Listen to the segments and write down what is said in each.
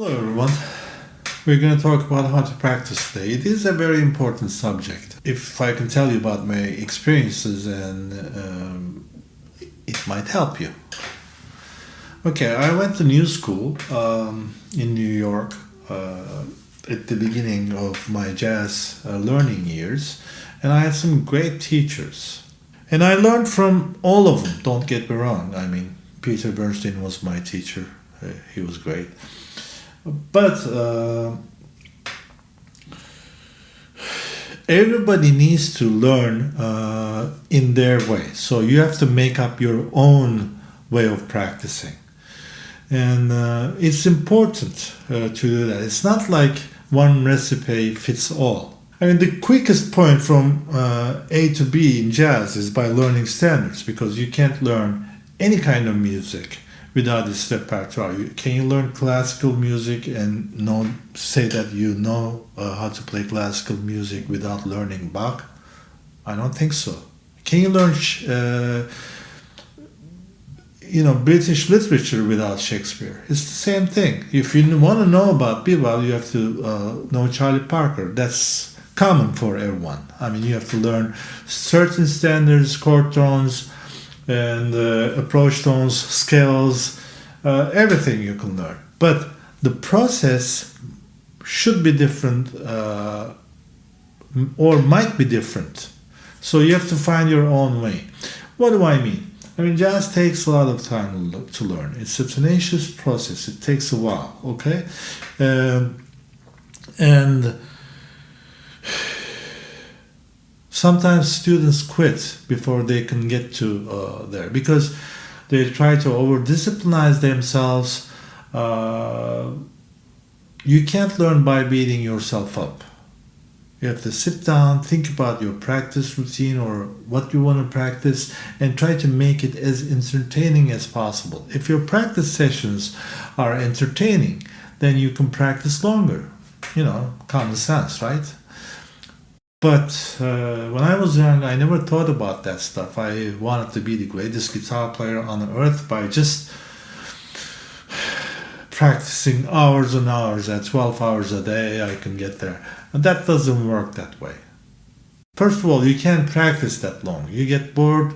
Hello everyone. We're going to talk about how to practice today. It is a very important subject. If I can tell you about my experiences, and it might help you. Okay, I went to new school in New York at the beginning of my jazz learning years, and I had some great teachers. And I learned from all of them, don't get me wrong. I mean, Peter Bernstein was my teacher. He was great. But everybody needs to learn in their way. So you have to make up your own way of practicing. And it's important to do that. It's not like one recipe fits all. I mean, the quickest point from A to B in jazz is by learning standards, because you can't learn any kind of music without this repertoire. Can you learn classical music and say that you know how to play classical music without learning Bach? I don't think so. Can you learn British literature without Shakespeare? It's the same thing. If you want to know about bebop, you have to know Charlie Parker. That's common for everyone. I mean, you have to learn certain standards, chord tones, and approach tones, scales, everything you can learn. But the process should be different or might be different. So you have to find your own way. What do I mean? I mean, jazz takes a lot of time to learn. It's a tenacious process. It takes a while, okay? And sometimes students quit before they can get to there, because they try to over-disciplinize themselves. You can't learn by beating yourself up. You have to sit down, think about your practice routine or what you want to practice, and try to make it as entertaining as possible. If your practice sessions are entertaining, then you can practice longer. Common sense, right? But when I was young, I never thought about that stuff. I wanted to be the greatest guitar player on earth by just practicing hours and hours. At 12 hours a day, I can get there. And that doesn't work that way. First of all, you can't practice that long. You get bored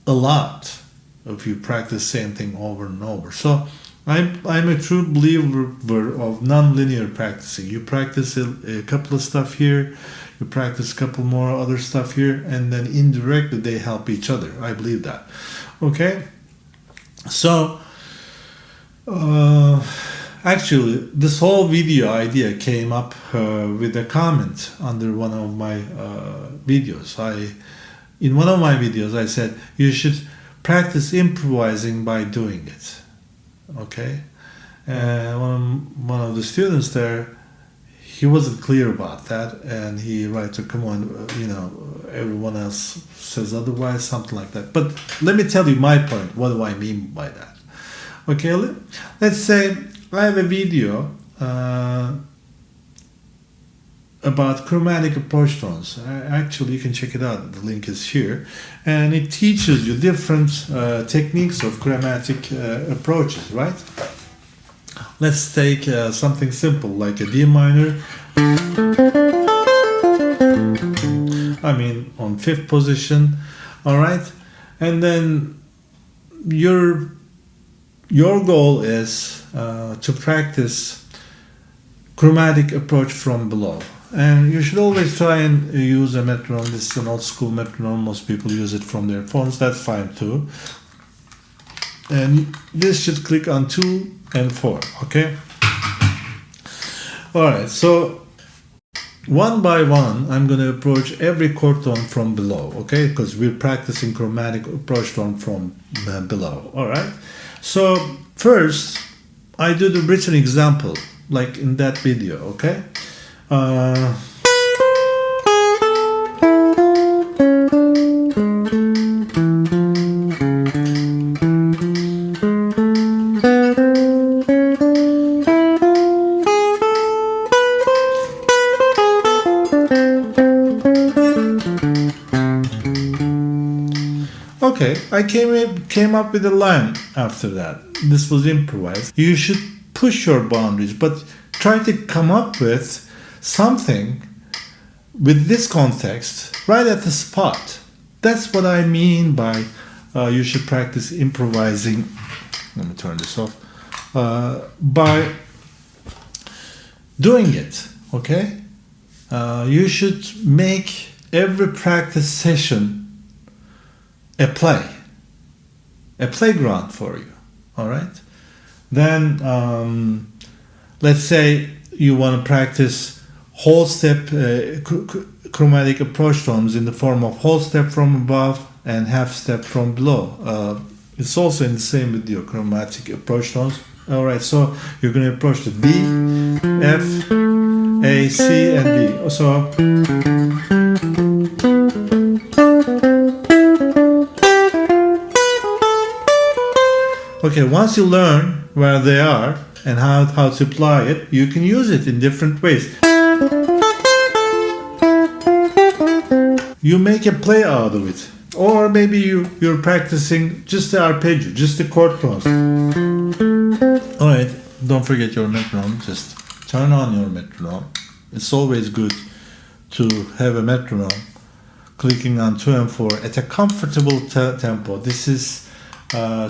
a lot if you practice the same thing over and over. So I'm a true believer of non-linear practicing. You practice a couple of stuff here, you practice a couple more other stuff here, and then indirectly they help each other. I believe that. Okay? So, actually, this whole video idea came up with a comment under one of my videos. In one of my videos, I said, you should practice improvising by doing it. Okay, one of the students there, he wasn't clear about that, and he to come on, everyone else says otherwise, something like that. But let me tell you my point. What do I mean by that? Okay, let's say I have a video about chromatic approach tones. Actually, you can check it out. The link is here. And it teaches you different techniques of chromatic approaches, right? Let's take something simple like a D minor. I mean, on 5th position, all right? And then your goal is to practice chromatic approach from below. And you should always try and use a metronome. This is an old school metronome. Most people use it from their phones. That's fine too. And this should click on 2 and 4. Okay? Alright, so one by one, I'm going to approach every chord tone from below. Okay? Because we're practicing chromatic approach tone from below. Alright? So first, I do the written example, like in that video. Okay? Okay, I came up with a line after that. This was improvised. You should push your boundaries, but try to come up with something with this context right at the spot. That's what I mean by you should practice improvising. Let me turn this off. By doing it, okay? You should make every practice session a playground for you, all right? Then let's say you want to practice whole step chromatic approach tones in the form of whole step from above and half step from below. It's also in the same with your chromatic approach tones. All right, so you're going to approach the D, F, A, C, and D. So okay, once you learn where they are and how to apply it, you can use it in different ways. You make a play out of it. Or maybe you're practicing just the arpeggio, just the chord tones. Alright, don't forget your metronome. Just turn on your metronome. It's always good to have a metronome clicking on 2 and 4 at a comfortable tempo. This is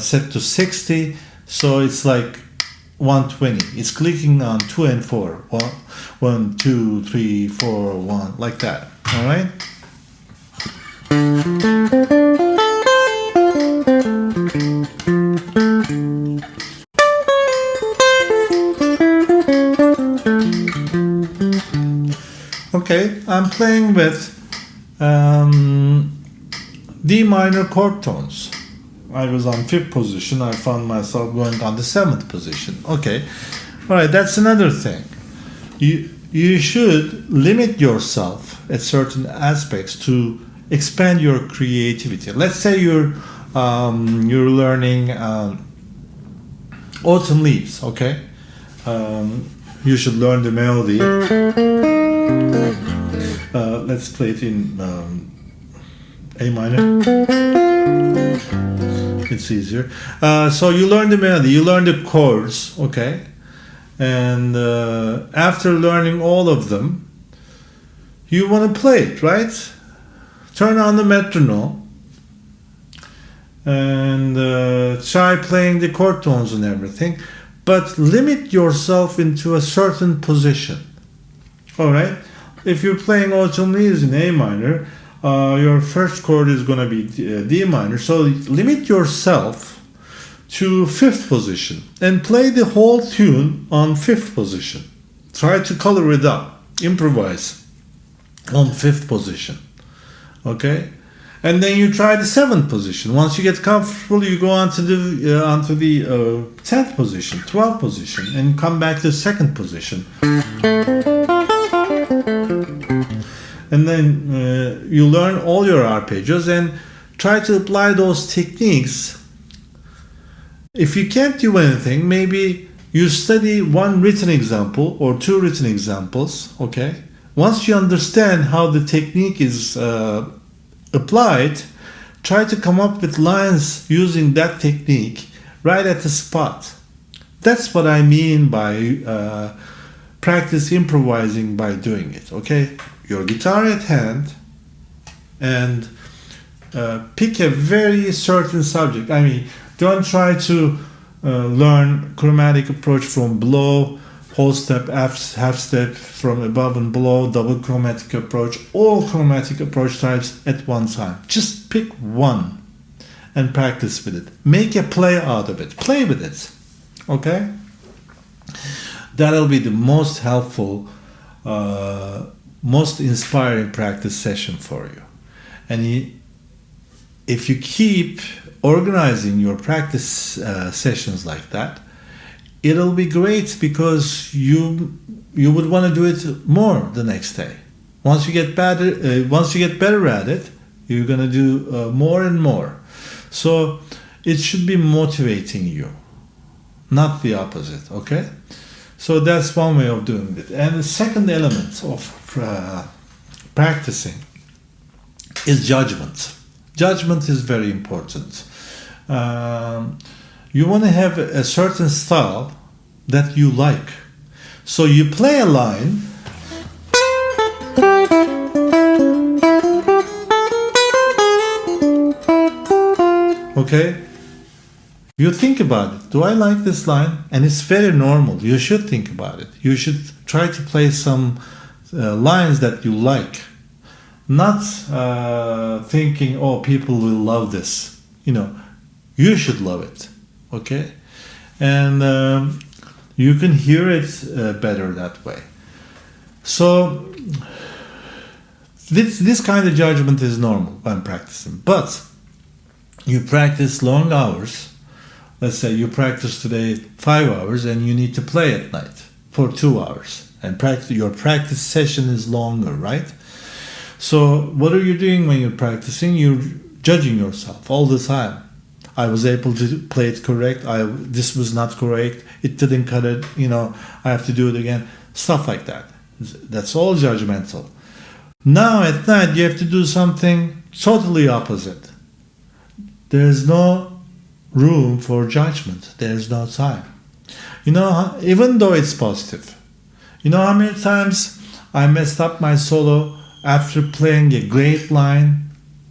set to 60, so it's like 120. It's clicking on 2 and 4. 1, 2, 3, 4, 1, like that. Alright? Okay, I'm playing with D minor chord tones. I was on 5th position. I found myself going on the 7th position. Okay, all right, that's another thing. You should limit yourself at certain aspects to expand your creativity. Let's say you're learning Autumn Leaves. Okay, you should learn the melody. Let's play it in A minor. It's easier. So you learn the melody, you learn the chords, okay? And after learning all of them, you want to play it, right? Turn on the metronome and try playing the chord tones and everything, but limit yourself into a certain position. All right? If you're playing Autumn Leaves in A minor, your first chord is going to be D minor. So limit yourself to 5th position and play the whole tune on 5th position. Try to color it up. Improvise on 5th position. Okay? And then you try the 7th position. Once you get comfortable, you go on to the 10th position, 12th position, and come back to 2nd position. And then you learn all your arpeggios and try to apply those techniques. If you can't do anything, maybe you study one written example or 2 written examples, okay? Once you understand how the technique is applied, try to come up with lines using that technique right at the spot. That's what I mean by practice improvising by doing it, okay? Your guitar at hand and pick a very certain subject. I mean, don't try to learn chromatic approach from below, whole step, half step from above and below, double chromatic approach, all chromatic approach types at one time. Just pick one and practice with it. Make a play out of it. Play with it. Okay? That'll be the most helpful, most inspiring practice session for you. And if you keep organizing your practice sessions like that, it'll be great because you would want to do it more the next day. Once you get better at it, you're going to do more and more. So it should be motivating you, not the opposite, okay? So that's one way of doing it. And the second element of practicing is judgment. Judgment is very important. You want to have a certain style that you like. So you play a line. Okay? You think about it. Do I like this line? And it's very normal. You should think about it. You should try to play some lines that you like. Not thinking, oh, people will love this. You should love it. Okay? And you can hear it better that way. So this kind of judgment is normal when practicing. But you practice long hours. Let's say you practice today 5 hours and you need to play at night for 2 hours. And your practice session is longer, right? So what are you doing when you're practicing? You're judging yourself all the time. I was able to play it correct. This was not correct. It didn't cut it. I have to do it again. Stuff like that. That's all judgmental. Now at night you have to do something totally opposite. There's no room for judgment. There's no time. Even though it's positive. How many times I messed up my solo after playing a great line?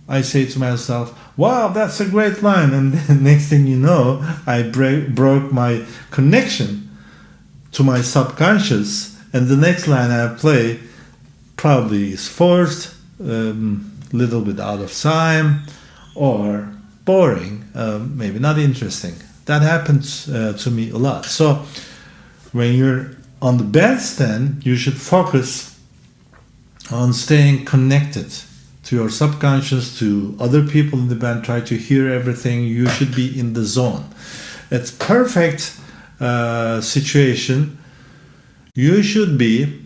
I say to myself, wow, that's a great line. And then next thing you know, I broke my connection to my subconscious. And the next line I play probably is forced, little bit out of time, or boring, maybe not interesting. That happens to me a lot. So when you're on the bandstand, you should focus on staying connected to your subconscious, to other people in the band. Try to hear everything. You should be in the zone. It's perfect situation. You should be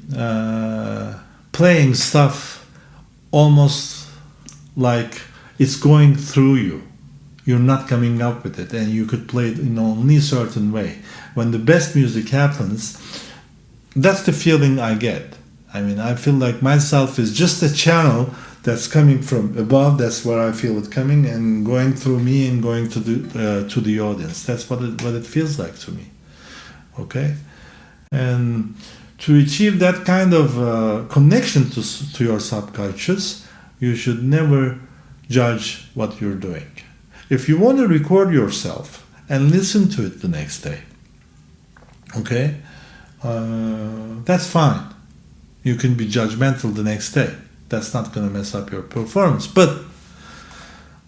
playing stuff almost like it's going through you. You're not coming up with it, and you could play it in only a certain way. When the best music happens, that's the feeling I get. I feel like myself is just a channel that's coming from above. That's where I feel it coming and going through me and going to the audience. That's what it feels like to me. Okay, and to achieve that kind of connection to your subconscious, you should never judge what you're doing. If you want to record yourself and listen to it the next day, okay, that's fine. You can be judgmental the next day. That's not going to mess up your performance. But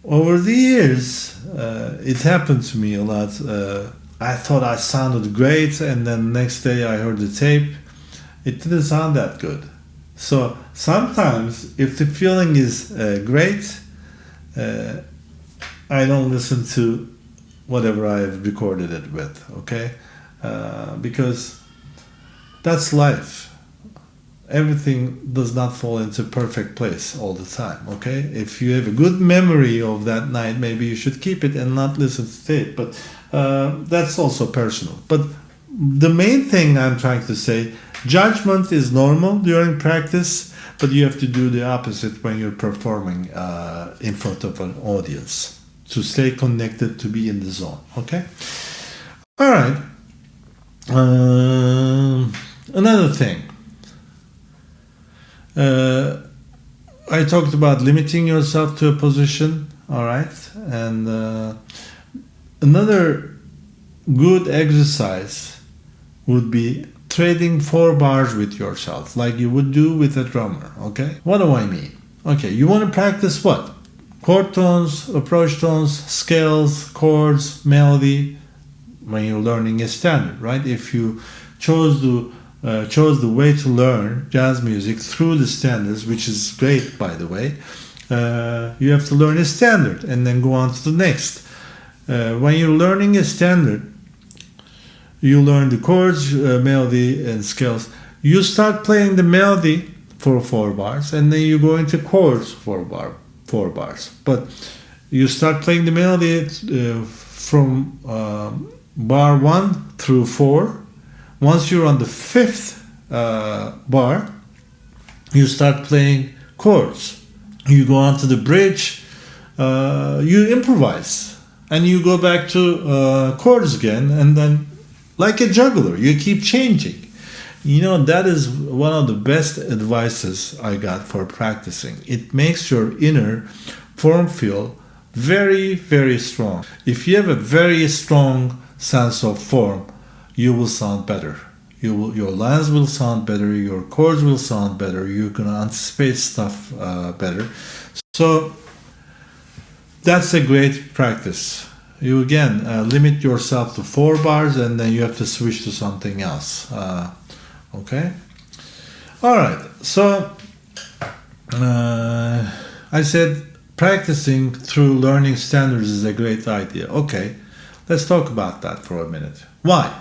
over the years, it happened to me a lot. I thought I sounded great, and then next day I heard the tape. It didn't sound that good. So sometimes, if the feeling is great, I don't listen to whatever I've recorded it with, okay? Because that's life. Everything does not fall into perfect place all the time, okay? If you have a good memory of that night, maybe you should keep it and not listen to tape, but that's also personal. But the main thing I'm trying to say, judgment is normal during practice, but you have to do the opposite when you're performing in front of an audience to stay connected, to be in the zone, okay? All right. Another thing. I talked about limiting yourself to a position, all right? And another good exercise would be trading 4 bars with yourself, like you would do with a drummer, okay? What do I mean? Okay, you want to practice what? Chord tones, approach tones, scales, chords, melody, when you're learning a standard, right? If you chose the way to learn jazz music through the standards, which is great, by the way, you have to learn a standard and then go on to the next. When you're learning a standard, you learn the chords, melody, and scales. You start playing the melody for 4 bars, and then you go into chords for 4 bars. But you start playing the melody from bar 1 through 4. Once you're on the 5th bar, you start playing chords. You go on to the bridge, you improvise, and you go back to chords again, and then like a juggler. You keep changing. You know, that is one of the best advices I got for practicing. It makes your inner form feel very, very strong. If you have a very strong sense of form, you will sound better. Your lines will sound better, your chords will sound better, you can anticipate stuff better. So that's a great practice. You again limit yourself to 4 bars and then you have to switch to something else. Okay? Alright, so I said practicing through learning standards is a great idea. Okay, let's talk about that for a minute. Why?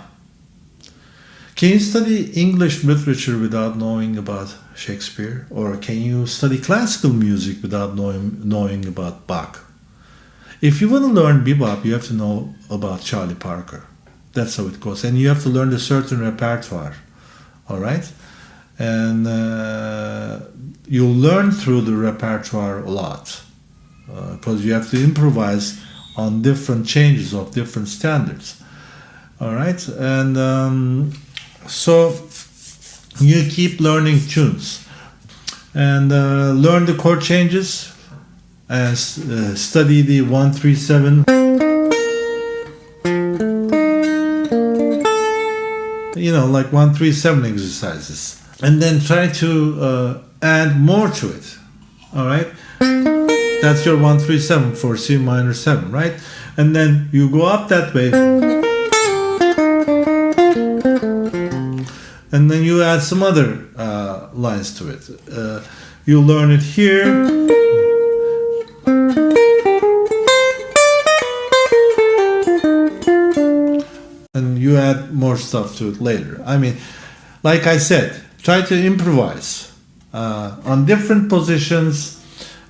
Can you study English literature without knowing about Shakespeare? Or can you study classical music without knowing about Bach? If you want to learn bebop, you have to know about Charlie Parker. That's how it goes. And you have to learn a certain repertoire. All right? And you'll learn through the repertoire a lot. Because you have to improvise on different changes of different standards. All right? And so you keep learning tunes and learn the chord changes and study the 1-3-7, you know, like 1-3-7 exercises, and then try to add more to it. All right, that's your 1-3-7 for C minor 7, right? And then you go up that way. And then you add some other lines to it. You learn it here. And you add more stuff to it later. I mean, like I said, try to improvise on different positions,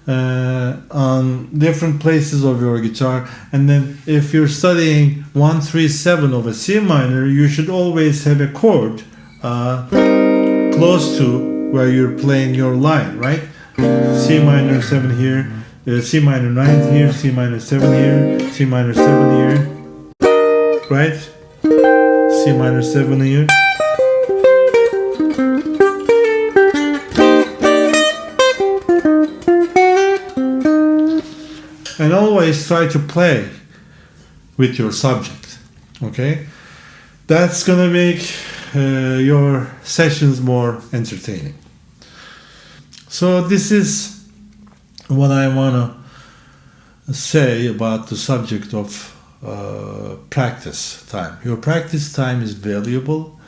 on different places of your guitar. And then if you're studying 1-3-7 of a C minor, you should always have a chord close to where you're playing your line, right? C minor 7 here, C minor 9 here, C minor 7 here, C minor 7 here, right? C minor 7 here. And always try to play with your subject, okay? That's gonna make your sessions more entertaining. So this is what I want to say about the subject of practice time. Your practice time is valuable.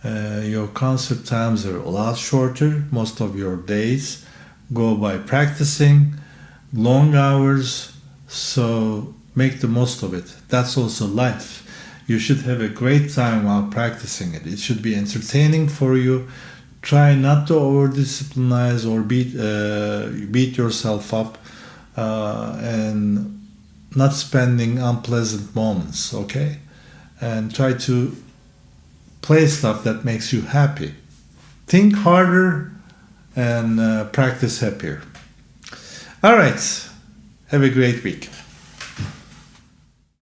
Your concert times are a lot shorter. Most of your days go by practicing, long hours, so make the most of it. That's also life. You should have a great time while practicing it. It should be entertaining for you. Try not to over-disciplinize or beat yourself up and not spending unpleasant moments, okay? And try to play stuff that makes you happy. Think harder and practice happier. All right. Have a great week.